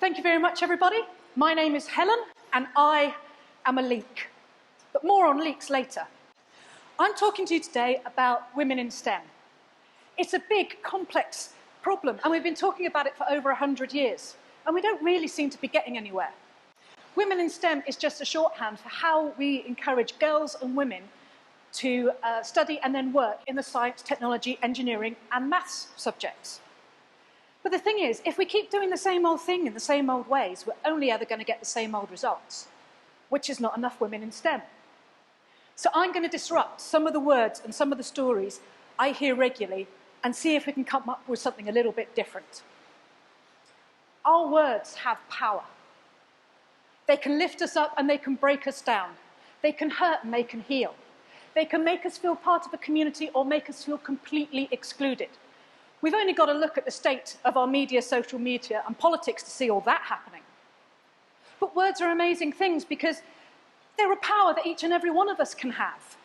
Thank you very much, everybody. My name is Helen, and I am a leak. But more on leaks later. I'm talking to you today about women in STEM. It's a big, complex problem, and we've been talking about it for over 100 years, and we don't really seem to be getting anywhere. Women in STEM is just a shorthand for how we encourage girls and women to study and then work in the science, technology, engineering, and maths subjects. But the thing is, if we keep doing the same old thing in the same old ways, we're only ever going to get the same old results, which is not enough women in STEM. So I'm going to disrupt some of the words and some of the stories I hear regularly and see if we can come up with something a little bit different. Our words have power. They can lift us up and they can break us down. They can hurt and they can heal. They can make us feel part of a community or make us feel completely excluded. We've only got to look at the state of our media, social media, and politics to see all that happening. But words are amazing things because they're a power that each and every one of us can have.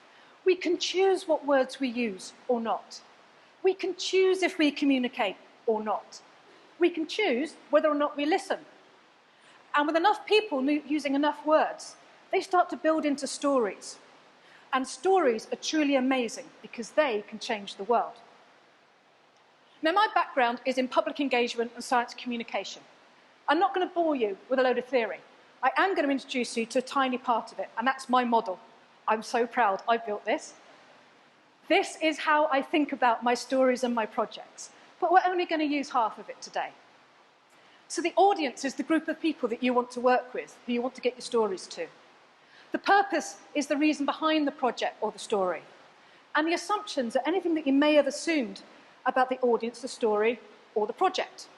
We can choose what words we use or not. We can choose if we communicate or not. We can choose whether or not we listen. And with enough people using enough words, they start to build into stories. And stories are truly amazing because they can change the world. Now, my background is in public engagement and science communication. I'm not going to bore you with a load of theory. I am going to introduce you to a tiny part of it, and that's my model. I'm so proud I built this. This is how I think about my stories and my projects, but we're only going to use half of it today. So the audience is the group of people that you want to work with, who you want to get your stories to. The purpose is the reason behind the project or the story. And the assumptions are anything that you may have assumed about the audience, the story, or the project.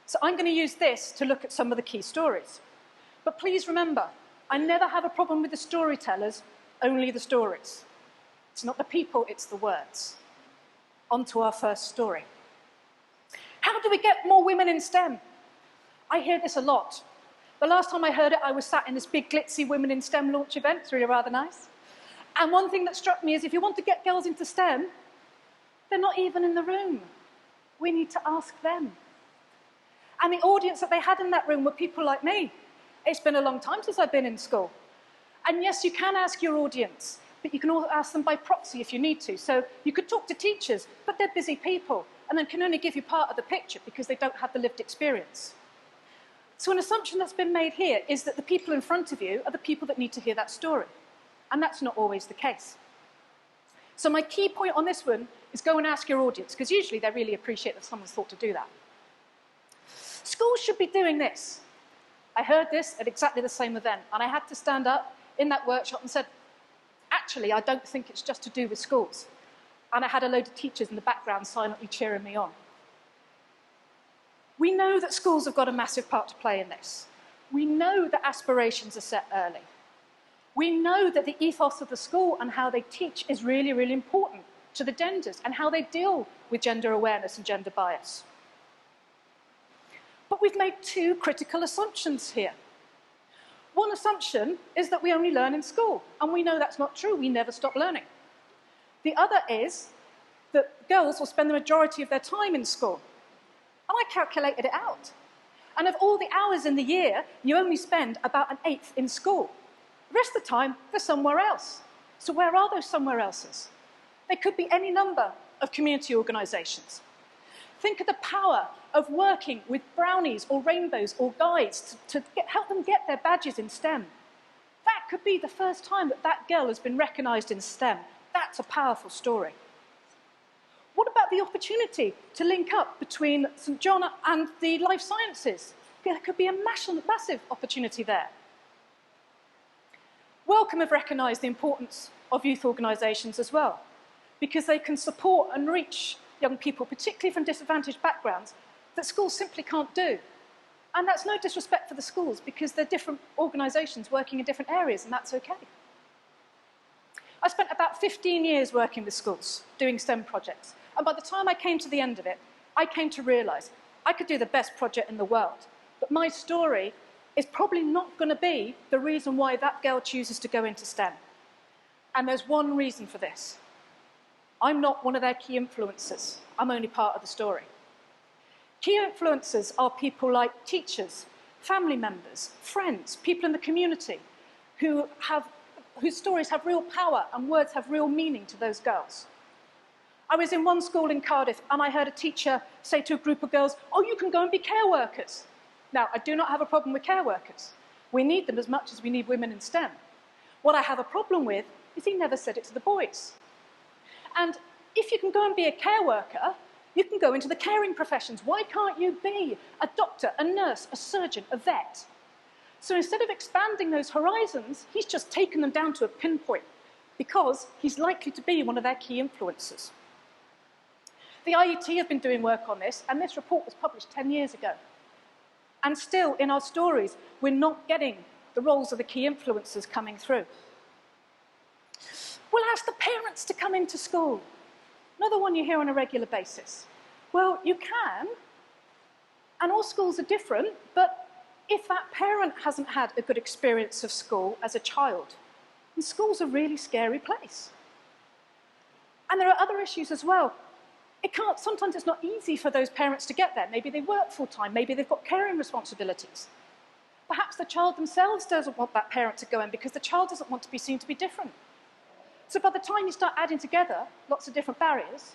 So I'm going to use this to look at some of the key stories. But please remember, I never have a problem with the storytellers, only the stories. It's not the people, it's the words. On to our first story. How do we get more women in STEM? I hear this a lot. The last time I heard it, I was sat in this big glitzy Women in STEM launch event. It's really rather nice. And one thing that struck me is if you want to get girls into STEM, they're not even in the room. We need to ask them. And the audience that they had in that room were people like me. It's been a long time since I've been in school. And yes, you can ask your audience, but you can also ask them by proxy if you need to. So you could talk to teachers, but they're busy people, and they can only give you part of the picture because they don't have the lived experience. So an assumption that's been made here is that the people in front of you are the people that need to hear that story. And that's not always the case. So my key point on this one is go and ask your audience, because usually they really appreciate that someone's thought to do that. Schools should be doing this. I heard this at exactly the same event, and I had to stand up in that workshop and said, actually, I don't think it's just to do with schools. And I had a load of teachers in the background silently cheering me on. We know that schools have got a massive part to play in this. We know that aspirations are set early. We know that the ethos of the school and how they teach is really, really important to the genders and how they deal with gender awareness and gender bias. But we've made two critical assumptions here. One assumption is that we only learn in school, and we know that's not true. We never stop learning. The other is that girls will spend the majority of their time in school. And I calculated it out. And of all the hours in the year, you only spend about an eighth in school. The rest of the time, they're somewhere else. So where are those somewhere else's? They could be any number of community organisations. Think of the power of working with brownies or rainbows or guides to help them get their badges in STEM. That could be the first time that that girl has been recognised in STEM. That's a powerful story. What about the opportunity to link up between St John and the life sciences? There could be a massive opportunity there. Wellcome have recognised the importance of youth organisations as well, because they can support and reach young people, particularly from disadvantaged backgrounds, that schools simply can't do. And that's no disrespect for the schools, because they're different organisations working in different areas, and that's okay. I spent about 15 years working with schools, doing STEM projects. And by the time I came to the end of it, I came to realise I could do the best project in the world. But my story is probably not going to be the reason why that girl chooses to go into STEM. And there's one reason for this. I'm not one of their key influencers. I'm only part of the story. Key influencers are people like teachers, family members, friends, people in the community whose stories have real power and words have real meaning to those girls. I was in one school in Cardiff and I heard a teacher say to a group of girls, "Oh, you can go and be care workers." Now, I do not have a problem with care workers. We need them as much as we need women in STEM. What I have a problem with is he never said it to the boys. And if you can go and be a care worker, you can go into the caring professions. Why can't you be a doctor, a nurse, a surgeon, a vet? So instead of expanding those horizons, he's just taken them down to a pinpoint because he's likely to be one of their key influencers. The IET have been doing work on this, and this report was published 10 years ago. And still, in our stories, we're not getting the roles of the key influencers coming through. We'll ask the parents to come into school. Another one you hear on a regular basis. Well, you can, and all schools are different, but if that parent hasn't had a good experience of school as a child, then school's a really scary place. And there are other issues as well. Sometimes it's not easy for those parents to get there. Maybe they work full-time, maybe they've got caring responsibilities. Perhaps the child themselves doesn't want that parent to go in because the child doesn't want to be seen to be different. So by the time you start adding together lots of different barriers,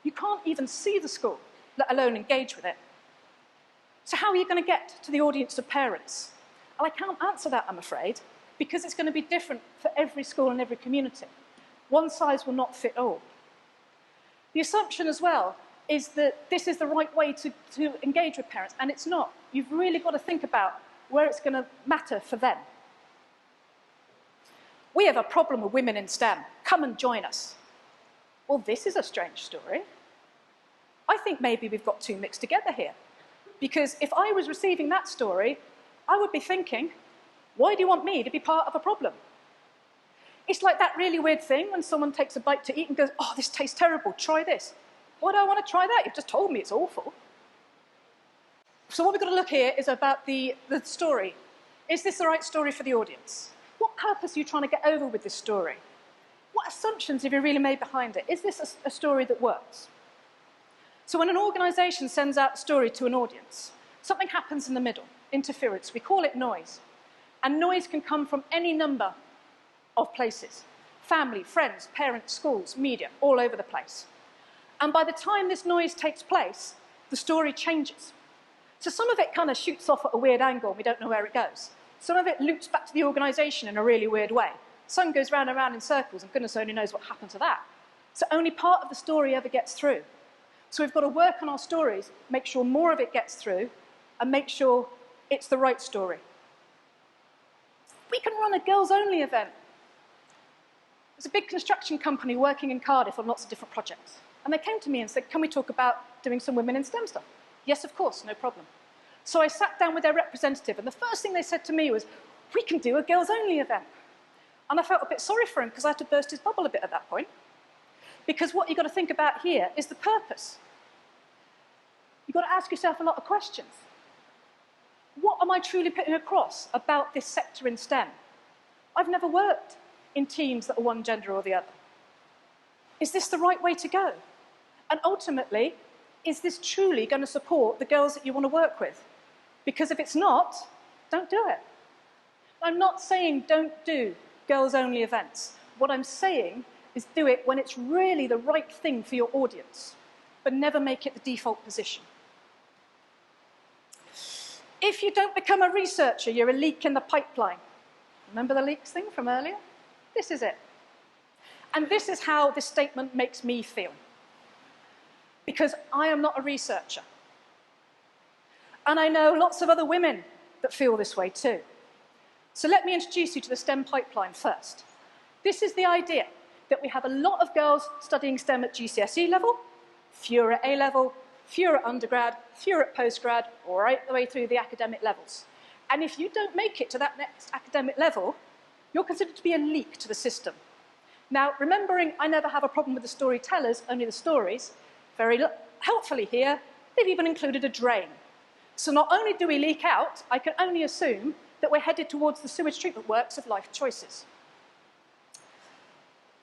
you can't even see the school, let alone engage with it. So how are you going to get to the audience of parents? And I can't answer that, I'm afraid, because it's going to be different for every school and every community. One size will not fit all. The assumption as well is that this is the right way to engage with parents, and it's not. You've really got to think about where it's going to matter for them. We have a problem with women in STEM. Come and join us. Well, this is a strange story. I think maybe we've got two mixed together here. Because if I was receiving that story, I would be thinking, why do you want me to be part of a problem? It's like that really weird thing when someone takes a bite to eat and goes, "Oh, this tastes terrible, try this." Why do I want to try that? You've just told me it's awful. So what we've got to look here is about the story. Is this the right story for the audience? What purpose are you trying to get over with this story? What assumptions have you really made behind it? Is this a story that works? So when an organisation sends out a story to an audience, something happens in the middle, interference. We call it noise. And noise can come from any number of places. Family, friends, parents, schools, media, all over the place. And by the time this noise takes place, the story changes. So some of it kind of shoots off at a weird angle and we don't know where it goes. Some of it loops back to the organisation in a really weird way. Some goes round and round in circles and goodness only knows what happened to that. So only part of the story ever gets through. So we've got to work on our stories, make sure more of it gets through, and make sure it's the right story. We can run a girls-only event. There's a big construction company working in Cardiff on lots of different projects. And they came to me and said, "Can we talk about doing some women in STEM stuff?" Yes, of course, no problem. So I sat down with their representative, and the first thing they said to me was, "We can do a girls-only event." And I felt a bit sorry for him because I had to burst his bubble a bit at that point. Because what you've got to think about here is the purpose. You've got to ask yourself a lot of questions. What am I truly putting across about this sector in STEM? I've never worked in teams that are one gender or the other. Is this the right way to go? And ultimately, is this truly going to support the girls that you want to work with? Because if it's not, don't do it. I'm not saying don't do girls-only events. What I'm saying is do it when it's really the right thing for your audience, but never make it the default position. If you don't become a researcher, you're a leak in the pipeline. Remember the leaks thing from earlier? This is it. And this is how this statement makes me feel. Because I am not a researcher. And I know lots of other women that feel this way too. So let me introduce you to the STEM pipeline first. This is the idea that we have a lot of girls studying STEM at GCSE level, fewer at A level, fewer at undergrad, fewer at postgrad, right the way through the academic levels. And if you don't make it to that next academic level, you're considered to be a leak to the system. Now, remembering I never have a problem with the storytellers, only the stories, very helpfully here, they've even included a drain. So not only do we leak out, I can only assume that we're headed towards the sewage treatment works of life choices.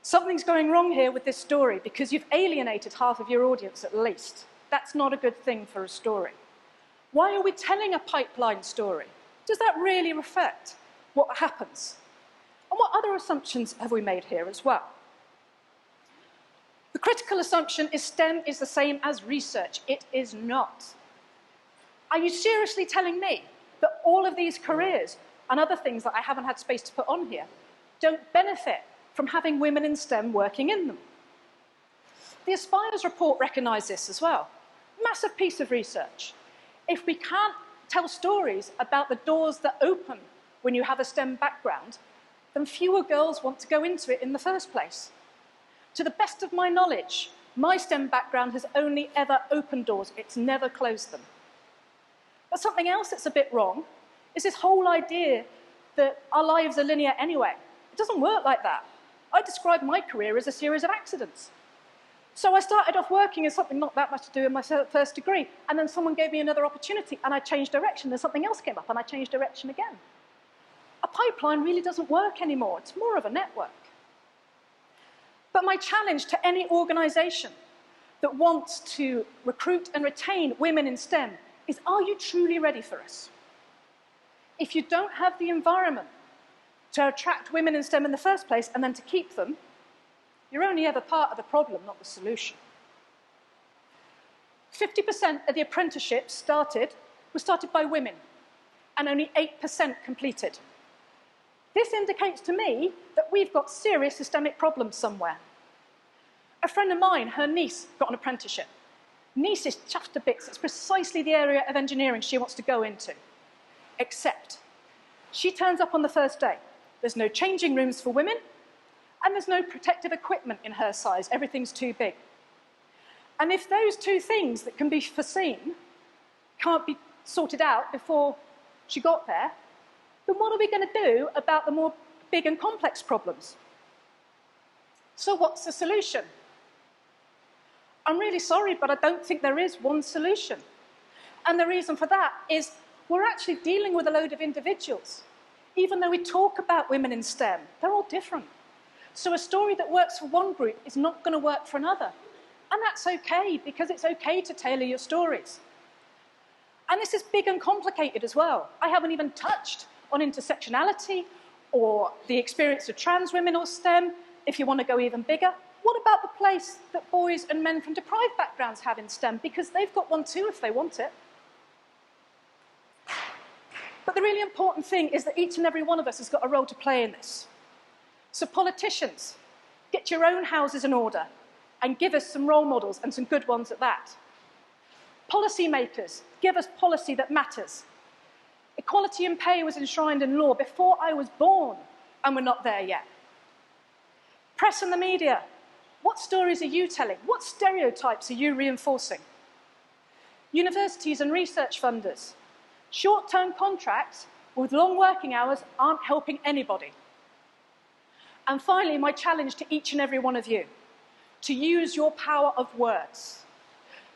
Something's going wrong here with this story because you've alienated half of your audience at least. That's not a good thing for a story. Why are we telling a pipeline story? does that really reflect what happens? And what other assumptions have we made here as well? The critical assumption is STEM is the same as research. It is not. Are you seriously telling me that all of these careers and other things that I haven't had space to put on here don't benefit from having women in STEM working in them? The Aspires report recognised this as well. Massive piece of research. If we can't tell stories about the doors that open when you have a STEM background, then fewer girls want to go into it in the first place. To the best of my knowledge, my STEM background has only ever opened doors, it's never closed them. But something else that's a bit wrong is this whole idea that our lives are linear anyway. It doesn't work like that. I describe my career as a series of accidents. So I started off working as something not that much to do with my first degree, and then someone gave me another opportunity, and I changed direction, and something else came up, and I changed direction again. A pipeline really doesn't work anymore. It's more of a network. But my challenge to any organisation that wants to recruit and retain women in STEM is, are you truly ready for us? If you don't have the environment to attract women in STEM in the first place and then to keep them, you're only ever part of the problem, not the solution. 50% of the apprenticeships were started by women, and only 8% completed. This indicates to me that we've got serious systemic problems somewhere. A friend of mine, her niece, got an apprenticeship. Niece is chuffed to bits. It's precisely the area of engineering she wants to go into. Except, she turns up on the first day. There's no changing rooms for women, and there's no protective equipment in her size. Everything's too big. And if those two things that can be foreseen can't be sorted out before she got there, then what are we going to do about the more big and complex problems? So what's the solution? I'm really sorry, but I don't think there is one solution. And the reason for that is we're actually dealing with a load of individuals. Even though we talk about women in STEM, they're all different. So a story that works for one group is not going to work for another. And that's okay, because it's okay to tailor your stories. And this is big and complicated as well. I haven't even touched on intersectionality or the experience of trans women or STEM, if you want to go even bigger. What about the place that boys and men from deprived backgrounds have in STEM? Because they've got one too if they want it. But the really important thing is that each and every one of us has got a role to play in this. So politicians, get your own houses in order and give us some role models, and some good ones at that. Policymakers, give us policy that matters. Equality in pay was enshrined in law before I was born, and we're not there yet. Press and the media, what stories are you telling? What stereotypes are you reinforcing? Universities and research funders, short-term contracts with long working hours aren't helping anybody. And finally, my challenge to each and every one of you, to use your power of words.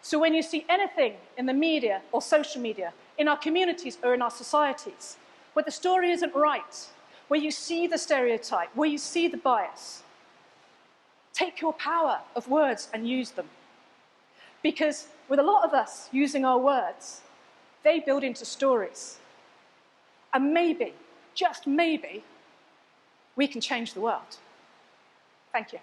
So when you see anything in the media or social media, in our communities or in our societies, where the story isn't right, where you see the stereotype, where you see the bias, take your power of words and use them. Because with a lot of us using our words, they build into stories. And maybe, just maybe, we can change the world. Thank you.